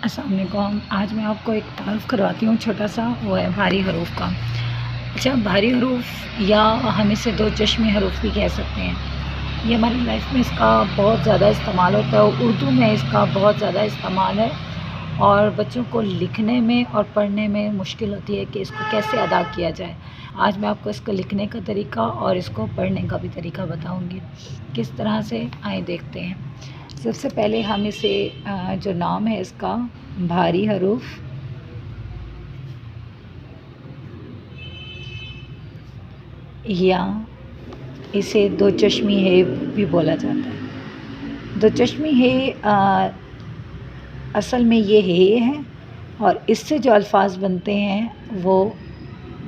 अस्सलाम वालेकुम। आज मैं आपको एक तारुफ़ करवाती हूँ छोटा सा, वो है भारी हरूफ का। अच्छा, भारी हरूफ या हम इसे दो चश्मी हरूफ भी कह सकते हैं। ये हमारी लाइफ में इसका बहुत ज़्यादा इस्तेमाल होता है। उर्दू में इसका बहुत ज़्यादा इस्तेमाल है और बच्चों को लिखने में और पढ़ने में मुश्किल होती है कि इसको कैसे अदा किया जाए। आज मैं आपको इसको लिखने का तरीका और इसको पढ़ने का भी तरीका बताऊँगी किस तरह से। आइए देखते हैं। सबसे पहले हम इसे जो नाम है इसका भारी हरूफ, या इसे दो चश्मी है भी बोला जाता है। दो चश्मी है असल में ये है और इससे जो अल्फाज बनते हैं वो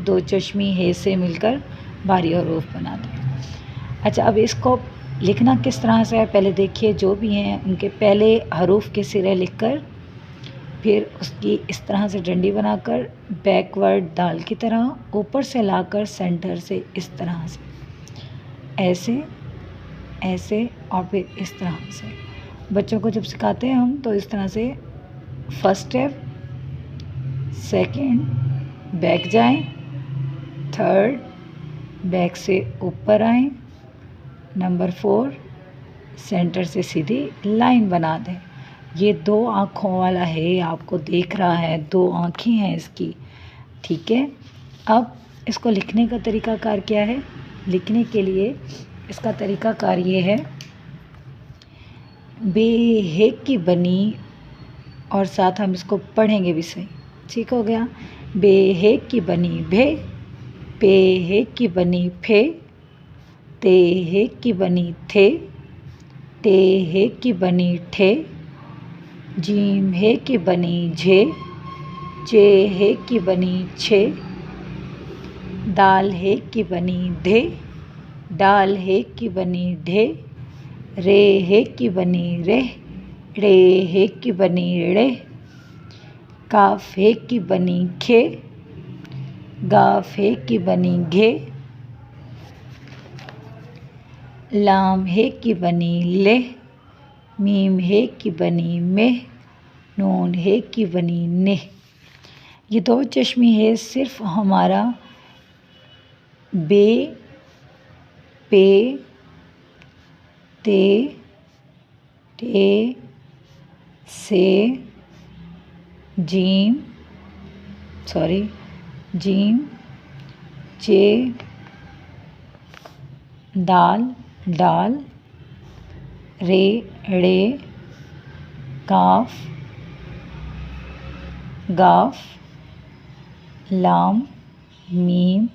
दो चश्मी है से मिलकर भारी हरूफ बनाते हैं। अच्छा, अब इसको लिखना किस तरह से है पहले देखिए। जो भी हैं उनके पहले हरूफ के सिरे लिखकर फिर उसकी इस तरह से डंडी बनाकर बैकवर्ड दाल की तरह ऊपर से लाकर सेंटर से इस तरह से ऐसे ऐसे और फिर इस तरह से। बच्चों को जब सिखाते हैं हम तो इस तरह से फर्स्ट स्टेप, सेकंड बैक जाएं, थर्ड बैक से ऊपर आएं, नंबर 4 सेंटर से सीधी लाइन बना दें। ये दो आँखों वाला है, आपको देख रहा है, दो आँखें हैं इसकी, ठीक है। अब इसको लिखने का तरीकाकार क्या है? लिखने के लिए इसका तरीकाकार ये है, बे की बनी, और साथ हम इसको पढ़ेंगे भी सही, ठीक हो गया। बे की बनी भे, पे की बनी फे, ते की बनी थे, ते की बनी ठे, जीम की बनी झे, चे की बनी छे, दाल की बनी धे, डाल की बनी ढे, रे की बनी रे, रे की बनी रे, काफ की बनी खे, गाफ की बनी घे, लाम की बनी ले, मीम की बनी में, नून की बनी ने। ये दो चश्मी है सिर्फ हमारा बे, पे, ते, टे, से, जीम, चे, दाल, डाल, रे, रे, काफ, गाफ, लाम, मीम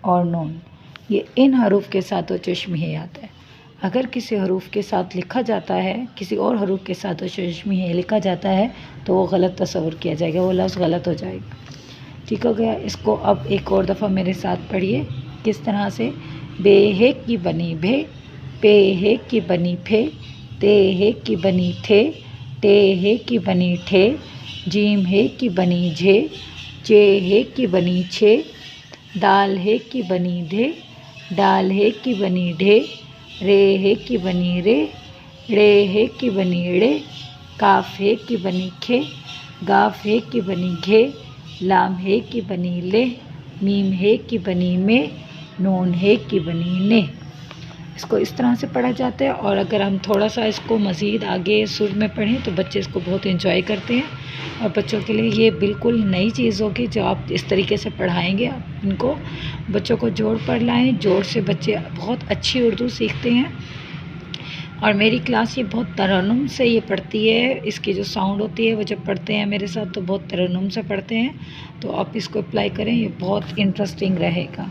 और नून। ये इन हरूफ के साथ दो चश्मी है आता है। अगर किसी हरूफ के साथ लिखा जाता है, किसी और हरूफ के साथ दो चश्मी है लिखा जाता है तो वो गलत तस्वुर किया जाएगा, वो लफ्ज़ गलत हो जाएगा, ठीक हो गया। इसको अब एक और दफ़ा मेरे साथ पढ़िए किस तरह से। बे की बनी भे, पे की बनी फे, ते की बनी थे, टे की बनी ठे, जीम की बनी झे, चे की बनी छे, दाल की बनी धे, डाल की बनी ढे, रे की बनी रे, रे की बनी रे, काफ की बनी खे, गाफ की बनी घे, लाम की बनी ले, मीम की बनी में, नून की बनी ने। इसको इस तरह से पढ़ा जाता है। और अगर हम थोड़ा सा इसको मज़ीद आगे सुर में पढ़ें तो बच्चे इसको बहुत एंजॉय करते हैं और बच्चों के लिए ये बिल्कुल नई चीज़ होगी जो आप इस तरीके से पढ़ाएंगे। आप इनको बच्चों को जोड़ पढ़ लाएँ, जोड़ से बच्चे बहुत अच्छी उर्दू सीखते हैं। और मेरी क्लास ये बहुत तरन्नुम से ये पढ़ती है, इसकी जो साउंड होती है वो जब पढ़ते हैं मेरे साथ तो बहुत तरन्नुम से पढ़ते हैं। तो आप इसको अप्लाई करें, ये बहुत इंटरेस्टिंग रहेगा।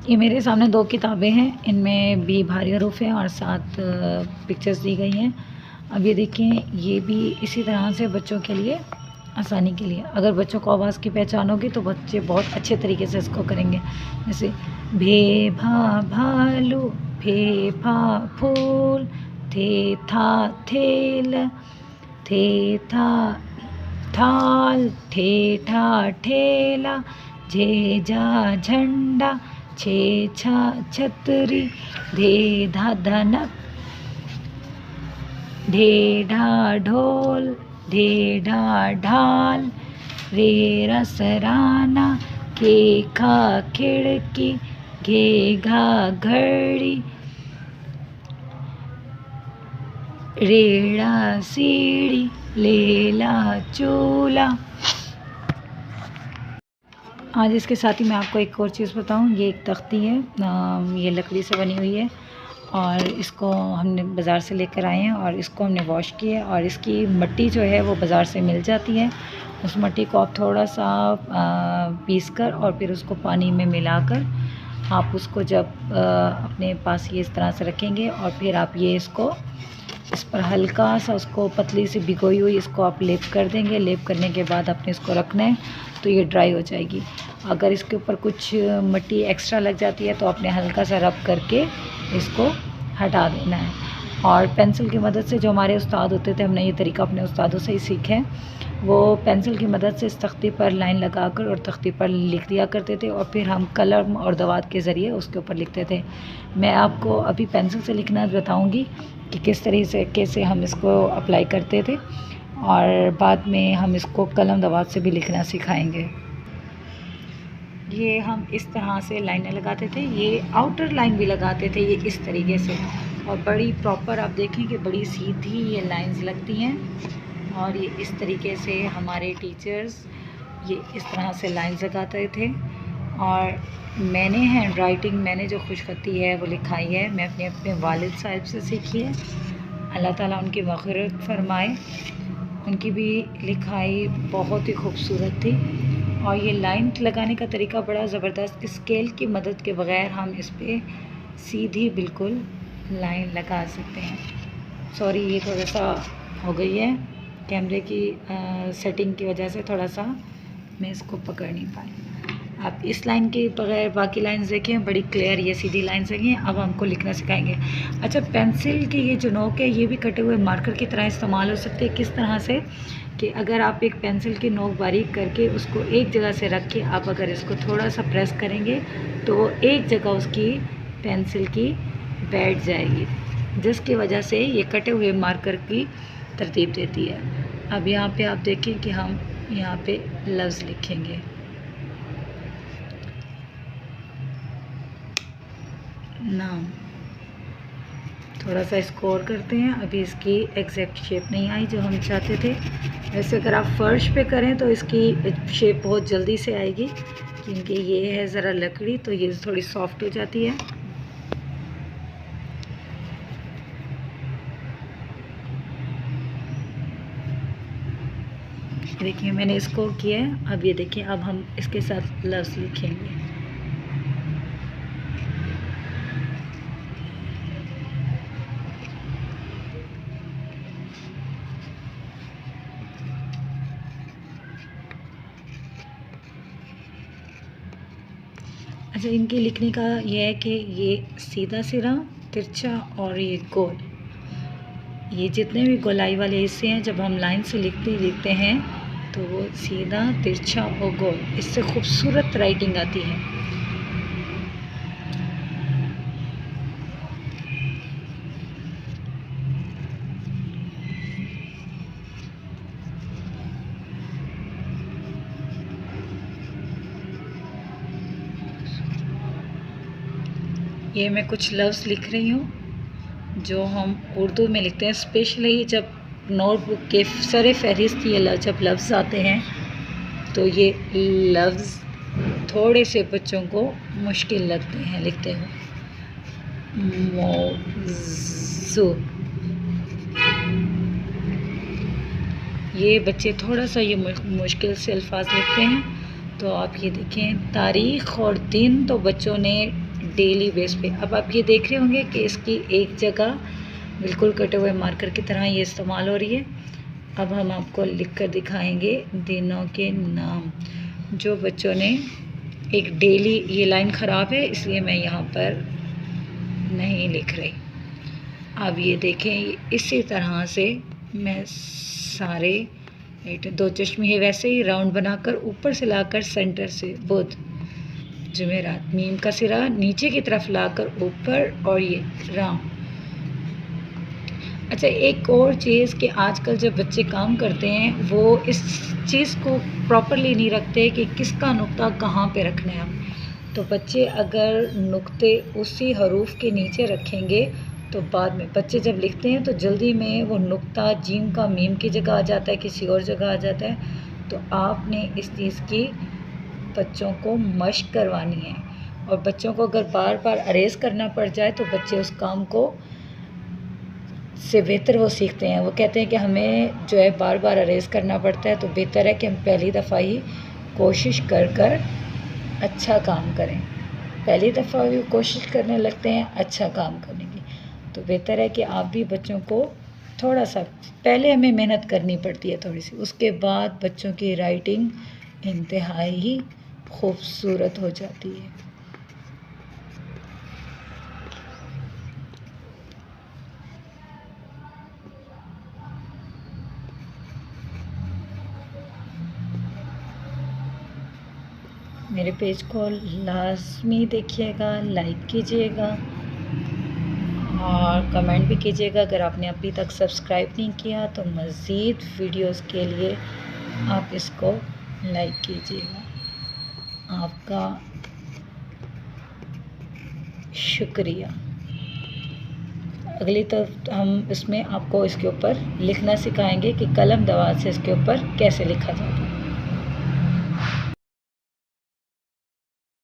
ये मेरे सामने दो किताबें हैं, इनमें भी भारी हरूफ हैं और साथ पिक्चर्स दी गई हैं। अब ये देखें, ये भी इसी तरह से बच्चों के लिए आसानी के लिए, अगर बच्चों को आवाज़ की पहचान होगी तो बच्चे बहुत अच्छे तरीके से इसको करेंगे। जैसे भे भा भालू, फे फा फूल, थे था थेल, थे था थाल, ठे ठा ठेला, झे जा झंडा, छे छा छतरी, धे धा धनक, ढे ढा ढोल, ढे ढा ढाल, रे रसराना, के खा खिड़की, घे घा घड़ी, रेड़ा सीढ़ी, लेला चूल्हा। आज इसके साथ ही मैं आपको एक और चीज़ बताऊं। ये एक तख्ती है, ये लकड़ी से बनी हुई है और इसको हमने बाज़ार से लेकर आए हैं और इसको हमने वॉश किया है और इसकी मिट्टी जो है वो बाज़ार से मिल जाती है। उस मिट्टी को आप थोड़ा सा पीस कर और फिर उसको पानी में मिलाकर आप उसको जब अपने पास ये इस तरह से रखेंगे और फिर आप ये इसको इस पर हल्का सा उसको पतली सी भिगोई हुई इसको आप लेप कर देंगे। लेप करने के बाद आपने इसको रखना है तो ये ड्राई हो जाएगी। अगर इसके ऊपर कुछ मिट्टी एक्स्ट्रा लग जाती है तो आपने हल्का सा रब करके इसको हटा देना है। और पेंसिल की मदद से, जो हमारे उस्ताद होते थे, हमने ये तरीका अपने उस्तादों से ही सीखे हैं, वो पेंसिल की मदद से इस तख्ती पर लाइन लगाकर और तख्ती पर लिख दिया करते थे और फिर हम कलम और दवात के ज़रिए उसके ऊपर लिखते थे। मैं आपको अभी पेंसिल से लिखना बताऊंगी कि किस तरीके से हम इसको अप्लाई करते थे और बाद में हम इसको कलम दवात से भी लिखना सिखाएंगे। ये हम इस तरह से लाइनें लगाते थे, ये आउटर लाइन भी लगाते थे ये इस तरीके से, और बड़ी प्रॉपर आप देखें कि बड़ी सीधी ये लाइंस लगती हैं। और ये इस तरीके से हमारे टीचर्स ये इस तरह से लाइंस लगाते थे। और मैंने हैंड राइटिंग, मैंने जो खुशखती है वो लिखाई है, मैं अपने वालिद साहब से सीखी है। अल्लाह ताला उनकी मग़फ़िरत फरमाए। उनकी भी लिखाई बहुत ही खूबसूरत थी। और ये लाइन लगाने का तरीका बड़ा ज़बरदस्त, स्केल की मदद के बग़ैर हम इस पर सीधी बिल्कुल लाइन लगा सकते हैं। सॉरी, ये थोड़ा सा हो गई है कैमरे की सेटिंग की वजह से, थोड़ा सा मैं इसको पकड़ नहीं पाई। आप इस लाइन के बगैर बाकी लाइंस देखें, बड़ी क्लियर ये सीधी लाइंस हैं। अब हमको लिखना सिखाएंगे। अच्छा, पेंसिल की ये जो नोक है ये भी कटे हुए मार्कर की तरह इस्तेमाल हो सकती है। किस तरह से कि अगर आप एक पेंसिल की नोक बारीक करके उसको एक जगह से रख के आप अगर इसको थोड़ा सा प्रेस करेंगे तो वो एक जगह उसकी पेंसिल की बैठ जाएगी, जिसकी वजह से ये कटे हुए मार्कर की तरतीब देती है। अब यहाँ पे आप देखें कि हम यहाँ पे लफ्ज़ लिखेंगे। नाम थोड़ा सा स्कोर करते हैं। अभी इसकी एग्जैक्ट शेप नहीं आई जो हम चाहते थे। वैसे अगर आप फर्श पे करें तो इसकी शेप बहुत जल्दी से आएगी, क्योंकि ये है ज़रा लकड़ी तो ये थोड़ी सॉफ्ट हो जाती है। देखिए मैंने इसको किया है। अब ये देखिए, अब हम इसके साथ लफ्ज़ लिखेंगे। अच्छा, इनके लिखने का ये है कि ये सीधा सिरा, तिरछा और ये गोल, ये जितने भी गोलाई वाले हिस्से हैं जब हम लाइन से लिखते हैं तो वो सीधा, तिरछा और गोल, इससे खूबसूरत राइटिंग आती है। ये मैं कुछ लफ्ज़ लिख रही हूँ जो हम उर्दू में लिखते हैं, स्पेशली जब नोटबुक के सरे फहरिस्त ये जब लफ्ज़ आते हैं तो ये लफ्ज़ थोड़े से बच्चों को मुश्किल लगते हैं लिखते हुए। मौज़ू, ये बच्चे थोड़ा सा ये मुश्किल से अल्फाज लिखते हैं। तो आप ये देखें, तारीख़ और दिन तो बच्चों ने डेली बेस पे, अब आप ये देख रहे होंगे कि इसकी एक जगह बिल्कुल कटे हुए मार्कर की तरह ये इस्तेमाल हो रही है। अब हम आपको लिख कर दिखाएंगे दिनों के नाम, जो बच्चों ने एक डेली, ये लाइन ख़राब है इसलिए मैं यहाँ पर नहीं लिख रही। अब ये देखें, इसी तरह से मैं सारे दो चश्मे है वैसे ही राउंड बनाकर ऊपर से लाकर सेंटर से बुध, जुमेरात, मीम का सिरा नीचे की तरफ लाकर ऊपर और ये राम। अच्छा, एक और चीज़ कि आजकल जब बच्चे काम करते हैं वो इस चीज़ को प्रॉपरली नहीं रखते कि किसका नुक्ता कहाँ पे रखना है। तो बच्चे अगर नुक्ते उसी हरूफ के नीचे रखेंगे तो बाद में बच्चे जब लिखते हैं तो जल्दी में वो नुक्ता जीम का मीम की जगह आ जाता है, किसी और जगह आ जाता है। तो आपने इस चीज़ की बच्चों को मश्क करवानी है, और बच्चों को अगर बार बार अरेज करना पड़ जाए तो बच्चे उस काम को से बेहतर वो सीखते हैं। वो कहते हैं कि हमें जो है बार बार अरेज करना पड़ता है, तो बेहतर है कि हम पहली दफ़ा ही कोशिश कर कर अच्छा काम करें। पहली दफ़ा भी कोशिश करने लगते हैं अच्छा काम करने की, तो बेहतर है कि आप भी बच्चों को थोड़ा सा, पहले हमें मेहनत करनी पड़ती है थोड़ी सी, उसके बाद बच्चों की राइटिंग इंतहाई ही खूबसूरत हो जाती है। मेरे पेज को लाजमी देखिएगा, लाइक कीजिएगा और कमेंट भी कीजिएगा। अगर आपने अभी तक सब्सक्राइब नहीं किया तो मज़ीद वीडियोस के लिए आप इसको लाइक कीजिएगा। आपका शुक्रिया। अगली तो हम इसमें आपको इसके ऊपर लिखना सिखाएंगे कि कलम दवात से इसके ऊपर कैसे लिखा जाता है।